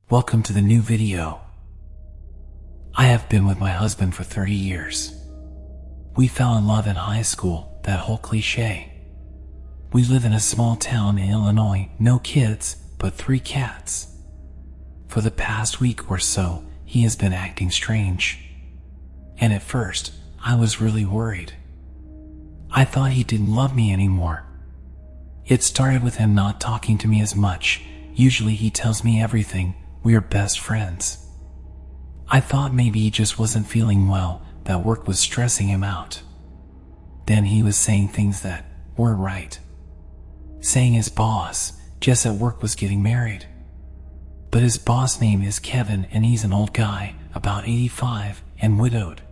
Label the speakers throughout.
Speaker 1: Welcome to the new video. I have been with my husband for 30 years. We fell in love in high school, that whole cliche. We live in a small town in Illinois, no kids, but 3 cats. For the past week or so, he has been acting strange. And at first, I was really worried. I thought he didn't love me anymore. It started with him not talking to me as much. Usually he tells me everything. We are best friends. I thought maybe he just wasn't feeling well, that work was stressing him out. Then he was saying things that weren't right. Saying his boss, Jess at work, was getting married. But his boss name is Kevin and he's an old guy, about 85, and widowed.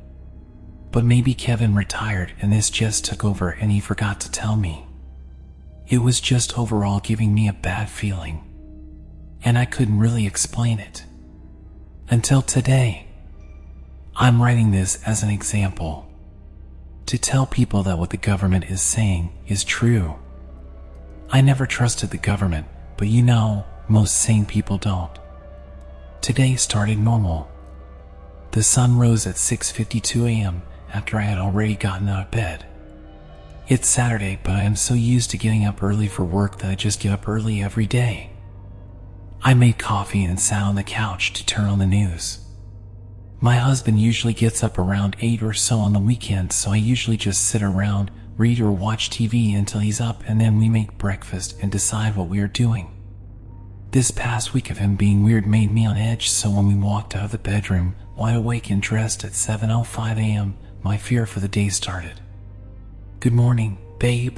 Speaker 1: But maybe Kevin retired and this Jess took over and he forgot to tell me. It was just overall giving me a bad feeling. And I couldn't really explain it. Until today. I'm writing this as an example. To tell people that what the government is saying is true. I never trusted the government, but most sane people don't. Today started normal. The sun rose at 6:52 a.m. after I had already gotten out of bed. It's Saturday, but I am so used to getting up early for work that I just get up early every day. I made coffee and sat on the couch to turn on the news. My husband usually gets up around 8 or so on the weekends, so I usually just sit around, read or watch TV until he's up, and then we make breakfast and decide what we are doing. This past week of him being weird made me on edge, so when we walked out of the bedroom, wide awake and dressed at 7:05 a.m., my fear for the day started. "Good morning, babe."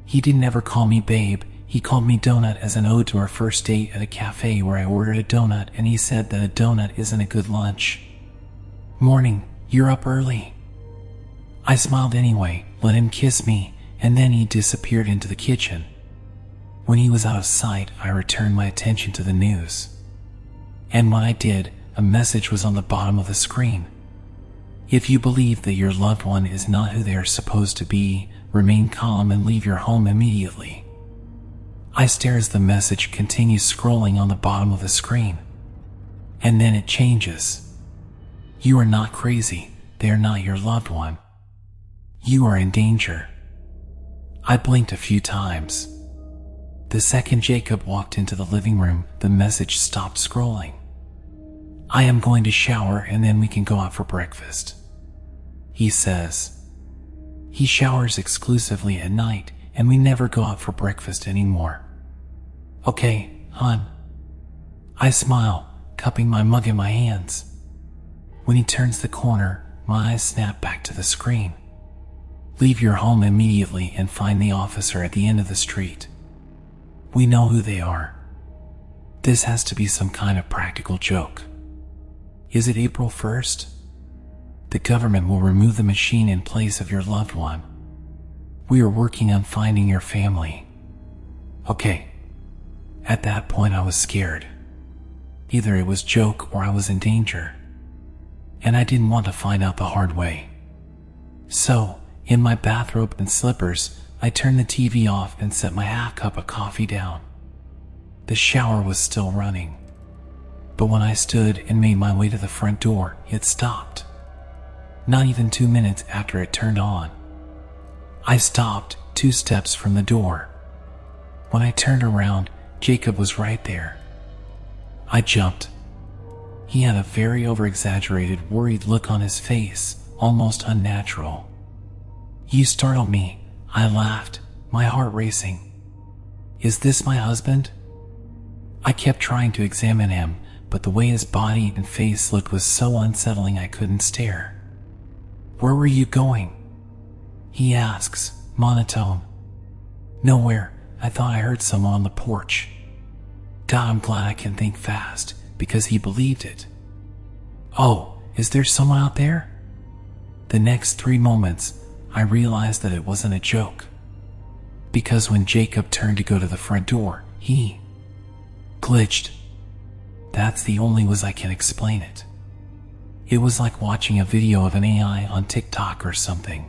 Speaker 1: He didn't ever call me babe. He called me Donut as an ode to our first date at a cafe where I ordered a donut and he said that a donut isn't a good lunch. "Morning, you're up early." I smiled anyway, let him kiss me, and then he disappeared into the kitchen. When he was out of sight, I returned my attention to the news. And when I did, a message was on the bottom of the screen. If you believe that your loved one is not who they are supposed to be, remain calm and leave your home immediately. I stare as the message continues scrolling on the bottom of the screen. And then it changes. You are not crazy. They are not your loved one. You are in danger. I blinked a few times. The second Jacob walked into the living room, the message stopped scrolling. "I am going to shower and then we can go out for breakfast," he says. He showers exclusively at night and we never go out for breakfast anymore. "Okay, hon." I smile, cupping my mug in my hands. When he turns the corner, my eyes snap back to the screen. "Leave your home immediately and find the officer at the end of the street. We know who they are." This has to be some kind of practical joke. Is it April 1st? The government will remove the machine in place of your loved one. We are working on finding your family. Okay. At that point I was scared. Either it was a joke or I was in danger. And I didn't want to find out the hard way. So, in my bathrobe and slippers, I turned the TV off and set my half cup of coffee down. The shower was still running. But when I stood and made my way to the front door, it stopped. Not even 2 minutes after it turned on. I stopped 2 steps from the door. When I turned around, Jacob was right there. I jumped. He had a very over-exaggerated, worried look on his face, almost unnatural. "You startled me," I laughed, my heart racing. "Is this my husband?" I kept trying to examine him, but the way his body and face looked was so unsettling I couldn't stare. "Where were you going?" he asks, monotone. "Nowhere. I thought I heard someone on the porch." God, I'm glad I can think fast, because he believed it. "Oh, is there someone out there?" The next 3 moments, I realized that it wasn't a joke. Because when Jacob turned to go to the front door, he glitched. That's the only way I can explain it. It was like watching a video of an AI on TikTok or something.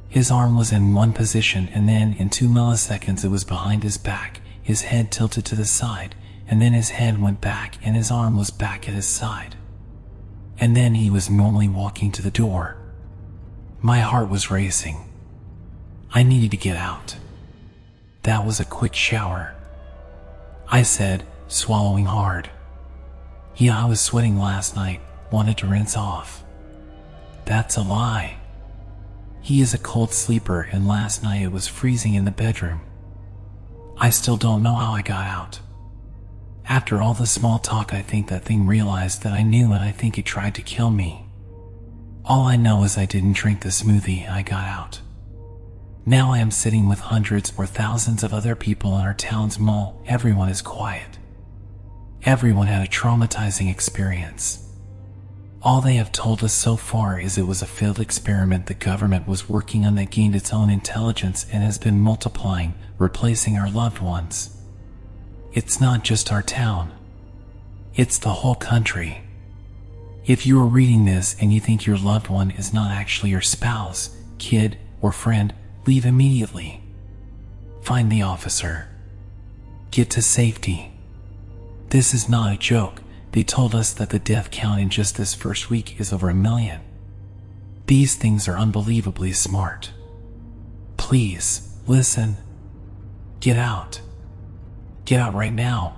Speaker 1: His arm was in one position and then in 2 milliseconds it was behind his back, his head tilted to the side, and then his head went back and his arm was back at his side. And then he was normally walking to the door. My heart was racing. I needed to get out. That was a quick shower, I said, swallowing hard. Yeah, I was sweating last night, wanted to rinse off. That's a lie. He is a cold sleeper, and last night it was freezing in the bedroom. I still don't know how I got out. After all the small talk, I think that thing realized that I knew, and I think it tried to kill me. All I know is I didn't drink the smoothie and I got out. Now I am sitting with hundreds or thousands of other people in our town's mall. Everyone is quiet. Everyone had a traumatizing experience. All they have told us so far is it was a failed experiment the government was working on that gained its own intelligence and has been multiplying, replacing our loved ones. It's not just our town. It's the whole country. If you are reading this and you think your loved one is not actually your spouse, kid, or friend, leave immediately. Find the officer. Get to safety. This is not a joke. They told us that the death count in just this first week is over 1 million. These things are unbelievably smart. Please, listen. Get out. Get out right now.